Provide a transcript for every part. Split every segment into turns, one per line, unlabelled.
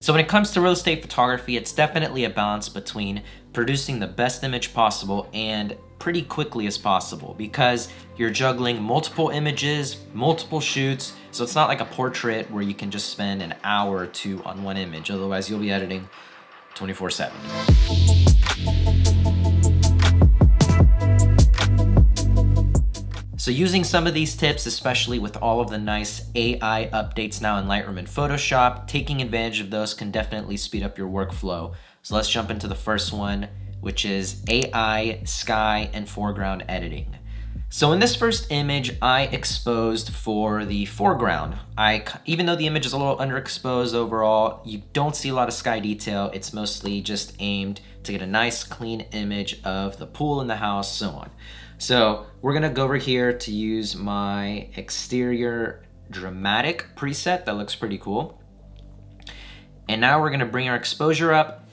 So when it comes to real estate photography, it's definitely a balance between producing the best image possible and pretty quickly as possible, because you're juggling multiple images, multiple shoots. So it's not like a portrait where you can just spend an hour or two on one image. Otherwise, you'll be editing 24/7. So using some of these tips, especially with all of the nice AI updates now in Lightroom and Photoshop, taking advantage of those can definitely speed up your workflow. So let's jump into the first one, which is AI, sky, and foreground editing. So in this first image, I exposed for the foreground. Even though the image is a little underexposed overall, you don't see a lot of sky detail. It's mostly just aimed to get a nice clean image of the pool in the house, so on. So we're gonna go over here to use my exterior dramatic preset. That looks pretty cool. And now we're gonna bring our exposure up.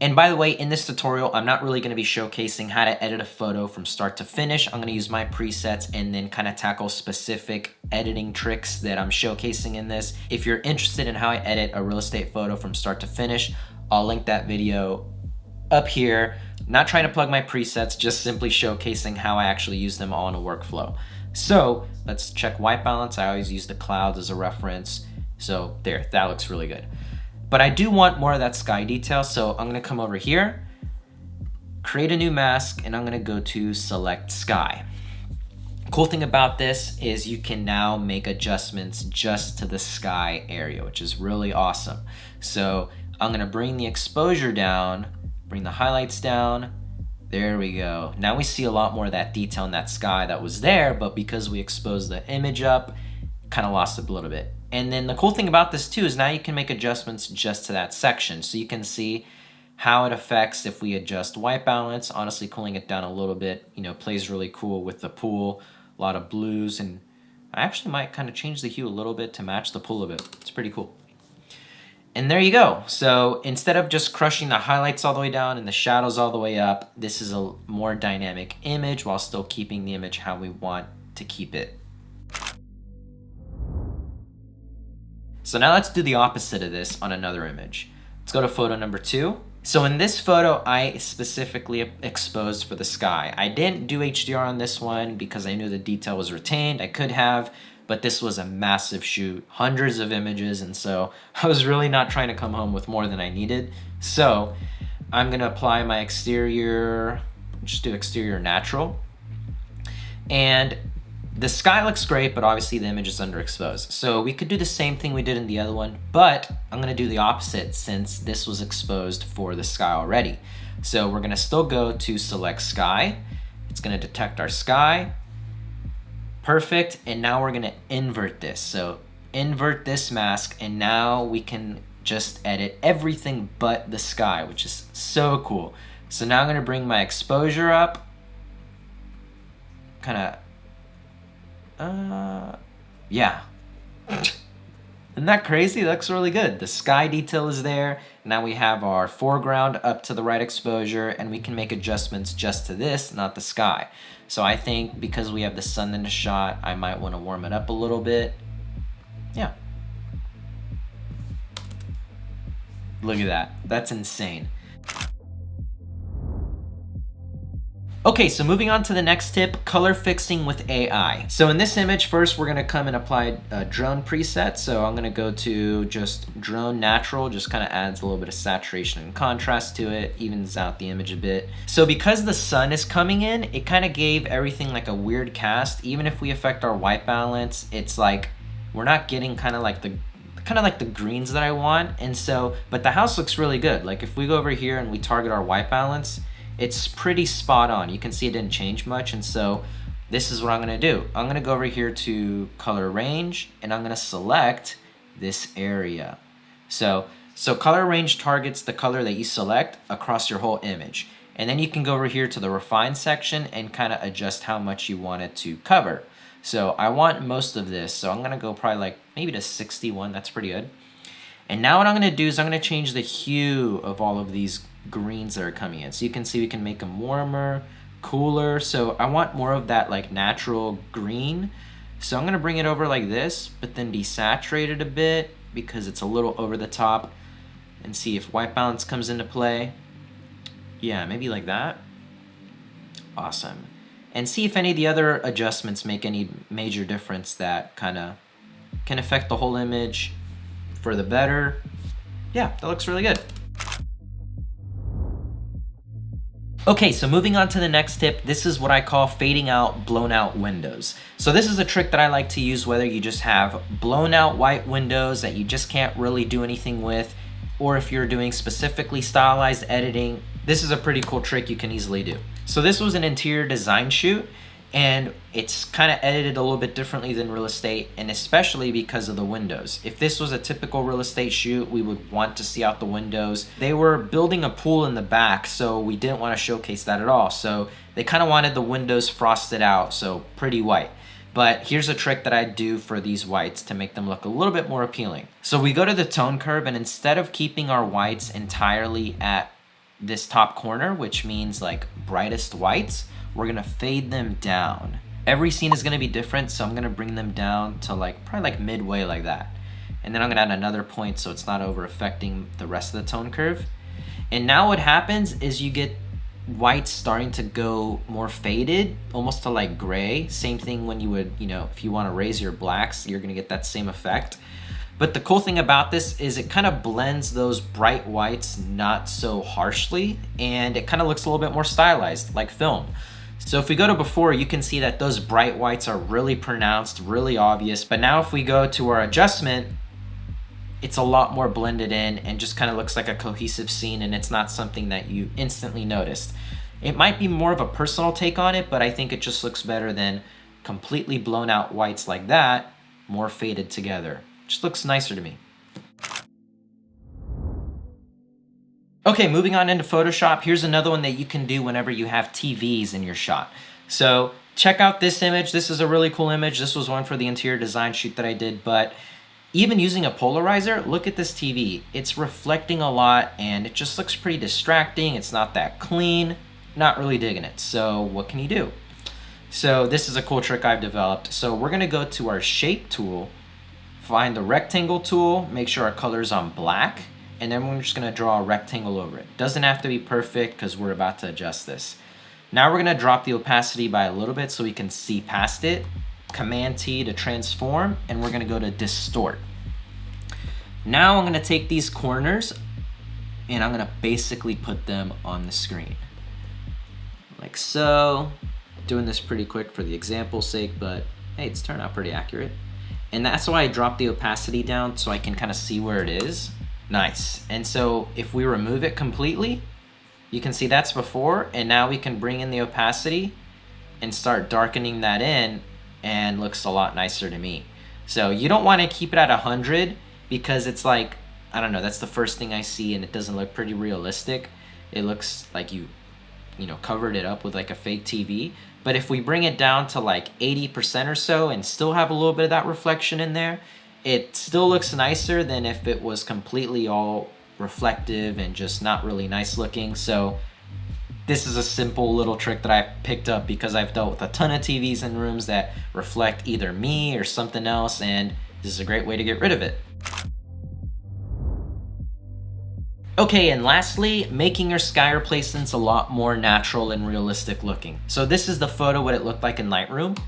And by the way, in this tutorial, I'm not really gonna be showcasing how to edit a photo from start to finish. I'm gonna use my presets and then kind of tackle specific editing tricks that I'm showcasing in this. If you're interested in how I edit a real estate photo from start to finish, I'll link that video up here. Not trying to plug my presets, just simply showcasing how I actually use them all in a workflow. So let's check white balance. I always use the clouds as a reference. So there, that looks really good. But I do want more of that sky detail, so I'm gonna come over here, create a new mask, and I'm gonna go to select sky. Cool thing about this is you can now make adjustments just to the sky area, which is really awesome. So I'm gonna bring the exposure down, bring the highlights down. There we go. Now we see a lot more of that detail in that sky that was there, but because we exposed the image up, kind of lost it a little bit. And then the cool thing about this too is now you can make adjustments just to that section. So you can see how it affects if we adjust white balance. Honestly, cooling it down a little bit, plays really cool with the pool, a lot of blues, and I actually might kind of change the hue a little bit to match the pool a bit. It's pretty cool. And there you go. So instead of just crushing the highlights all the way down and the shadows all the way up, this is a more dynamic image while still keeping the image how we want to keep it. So now let's do the opposite of this on another image. Let's go to photo number 2. So in this photo, I specifically exposed for the sky. I didn't do HDR on this one because I knew the detail was retained. I could have, but this was a massive shoot, hundreds of images, and so I was really not trying to come home with more than I needed. So I'm gonna apply my exterior, just do exterior natural. And the sky looks great, but obviously the image is underexposed. So we could do the same thing we did in the other one, but I'm gonna do the opposite since this was exposed for the sky already. So we're gonna still go to select sky. It's gonna detect our sky. Perfect, and now we're gonna invert this. So invert this mask, and now we can just edit everything but the sky, which is so cool. So now I'm gonna bring my exposure up, yeah. Isn't that crazy? That looks really good. The sky detail is there. Now we have our foreground up to the right exposure, and we can make adjustments just to this, not the sky. So I think because we have the sun in the shot, I might want to warm it up a little bit. Yeah. Look at that. That's insane. Okay, so moving on to the next tip, color fixing with AI. So in this image, first we're gonna come and apply a drone preset. So I'm gonna go to just drone natural, just kind of adds a little bit of saturation and contrast to it, evens out the image a bit. So because the sun is coming in, it kind of gave everything like a weird cast. Even if we affect our white balance, it's like we're not getting kind of like the greens that I want. And so, but the house looks really good. Like if we go over here and we target our white balance, it's pretty spot on. You can see it didn't change much, and so this is what I'm gonna do. I'm gonna go over here to color range, and I'm gonna select this area. So color range targets the color that you select across your whole image. And then you can go over here to the refine section and kind of adjust how much you want it to cover. So I want most of this, so I'm gonna go probably like maybe to 61, that's pretty good. And now what I'm gonna do is I'm gonna change the hue of all of these greens that are coming in. So you can see we can make them warmer, cooler. So I want more of that like natural green. So I'm gonna bring it over like this, but then desaturate it a bit because it's a little over the top. and see if white balance comes into play. Yeah, maybe like that. Awesome. And see if any of the other adjustments make any major difference that kind of can affect the whole image for the better. Yeah, that looks really good. Okay, so moving on to the next tip, this is what I call fading out blown out windows. So this is a trick that I like to use whether you just have blown out white windows that you just can't really do anything with, or if you're doing specifically stylized editing, this is a pretty cool trick you can easily do. So this was an interior design shoot, and it's kind of edited a little bit differently than real estate, and especially because of the windows. If this was a typical real estate shoot, we would want to see out the windows. They were building a pool in the back, so we didn't want to showcase that at all. So they kind of wanted the windows frosted out, so pretty white. But here's a trick that I do for these whites to make them look a little bit more appealing. So we go to the tone curve, and instead of keeping our whites entirely at this top corner, which means like brightest whites, we're gonna fade them down. Every scene is gonna be different, so I'm gonna bring them down to probably like midway like that. And then I'm gonna add another point so it's not over affecting the rest of the tone curve. And now what happens is you get whites starting to go more faded, almost to like gray. Same thing when you would, if you wanna raise your blacks, you're gonna get that same effect. But the cool thing about this is it kind of blends those bright whites not so harshly, and it kind of looks a little bit more stylized, like film. So if we go to before, you can see that those bright whites are really pronounced, really obvious. But now if we go to our adjustment, it's a lot more blended in and just kind of looks like a cohesive scene, and it's not something that you instantly noticed. It might be more of a personal take on it, but I think it just looks better than completely blown out whites like that, more faded together. Just looks nicer to me. Okay, moving on into Photoshop, here's another one that you can do whenever you have TVs in your shot. So check out this image. This is a really cool image. This was one for the interior design shoot that I did, but even using a polarizer, look at this TV. It's reflecting a lot and it just looks pretty distracting. It's not that clean, not really digging it. So what can you do? So this is a cool trick I've developed. So we're gonna go to our shape tool, find the rectangle tool, make sure our color is on black, and then we're just gonna draw a rectangle over it. Doesn't have to be perfect because we're about to adjust this. Now we're gonna drop the opacity by a little bit so we can see past it. Command T to transform, and we're gonna go to distort. Now I'm gonna take these corners and I'm gonna basically put them on the screen. Like so. Doing this pretty quick for the example's sake, but hey, it's turned out pretty accurate. And that's why I dropped the opacity down so I can kind of see where it is. Nice. And so if we remove it completely, you can see that's before, and now we can bring in the opacity and start darkening that in, and looks a lot nicer to me. So you don't want to keep it at 100 because it's like, I don't know, that's the first thing I see and it doesn't look pretty realistic. It looks like you covered it up with like a fake TV. But if we bring it down to like 80% or so and still have a little bit of that reflection in there, it still looks nicer than if it was completely all reflective and just not really nice looking. So this is a simple little trick that I picked up because I've dealt with a ton of TVs in rooms that reflect either me or something else, and this is a great way to get rid of it. Okay, and lastly, making your sky replacements a lot more natural and realistic looking. So this is the photo, what it looked like in Lightroom.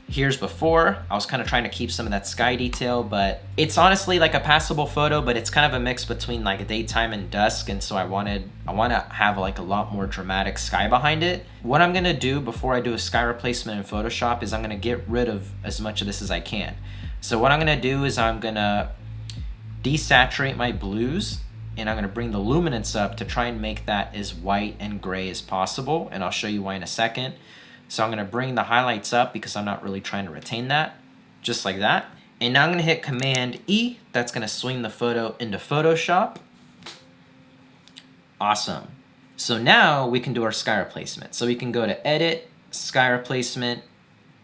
Here's before. I was kind of trying to keep some of that sky detail, but it's honestly like a passable photo, but it's kind of a mix between like daytime and dusk, and so I want to have like a lot more dramatic sky behind it. What I'm gonna do before I do a sky replacement in Photoshop is I'm gonna get rid of as much of this as I can. So what I'm gonna do is I'm gonna desaturate my blues, and I'm gonna bring the luminance up to try and make that as white and gray as possible, and I'll show you why in a second. So I'm gonna bring the highlights up because I'm not really trying to retain that, just like that. And now I'm gonna hit Command E, that's gonna swing the photo into Photoshop. Awesome. So now we can do our sky replacement. So we can go to Edit, Sky Replacement,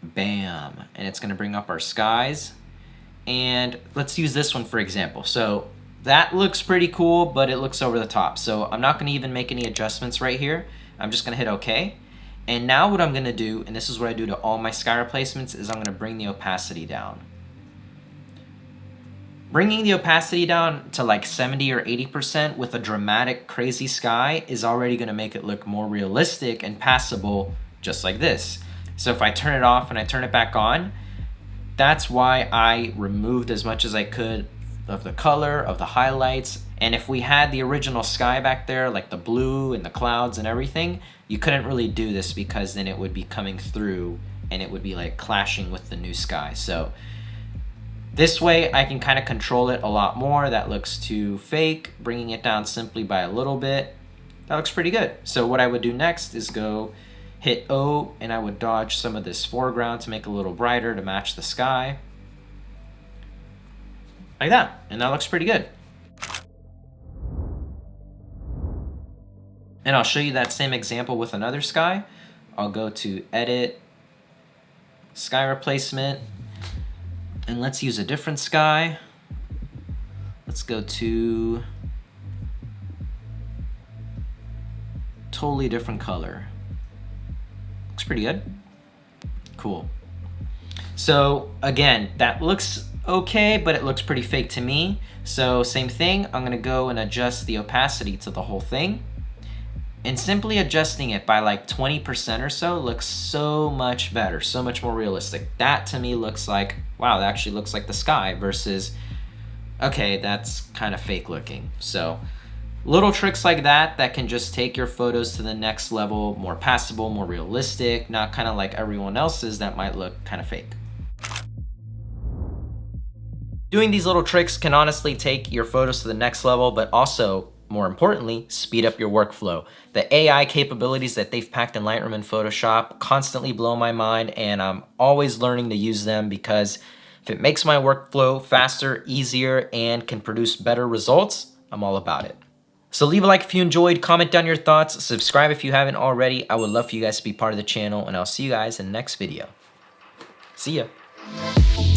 bam, and it's gonna bring up our skies. And let's use this one for example. So that looks pretty cool, but it looks over the top. So I'm not gonna even make any adjustments right here. I'm just gonna hit OK. And now what I'm gonna do, and this is what I do to all my sky replacements, is I'm gonna bring the opacity down. Bringing the opacity down to like 70 or 80% with a dramatic, crazy sky is already gonna make it look more realistic and passable, just like this. So if I turn it off and I turn it back on, that's why I removed as much as I could of the color, of the highlights. And if we had the original sky back there, like the blue and the clouds and everything, you couldn't really do this because then it would be coming through and it would be like clashing with the new sky. So this way I can kind of control it a lot more. That looks too fake. Bringing it down simply by a little bit, that looks pretty good. So what I would do next is go hit O, and I would dodge some of this foreground to make it a little brighter to match the sky. Like that, and that looks pretty good. And I'll show you that same example with another sky. I'll go to Edit, Sky Replacement, and let's use a different sky. Let's go to totally different color. Looks pretty good. Cool. So again, that looks okay, but it looks pretty fake to me. So same thing, I'm gonna go and adjust the opacity to the whole thing. And simply adjusting it by like 20% or so looks so much better, so much more realistic. That to me looks like, wow, that actually looks like the sky versus, okay, that's kind of fake looking. So little tricks like that that can just take your photos to the next level, more passable, more realistic, not kind of like everyone else's that might look kind of fake. Doing these little tricks can honestly take your photos to the next level, but also, more importantly, speed up your workflow. The AI capabilities that they've packed in Lightroom and Photoshop constantly blow my mind, and I'm always learning to use them because if it makes my workflow faster, easier, and can produce better results, I'm all about it. So leave a like if you enjoyed, comment down your thoughts, subscribe if you haven't already. I would love for you guys to be part of the channel, and I'll see you guys in the next video. See ya.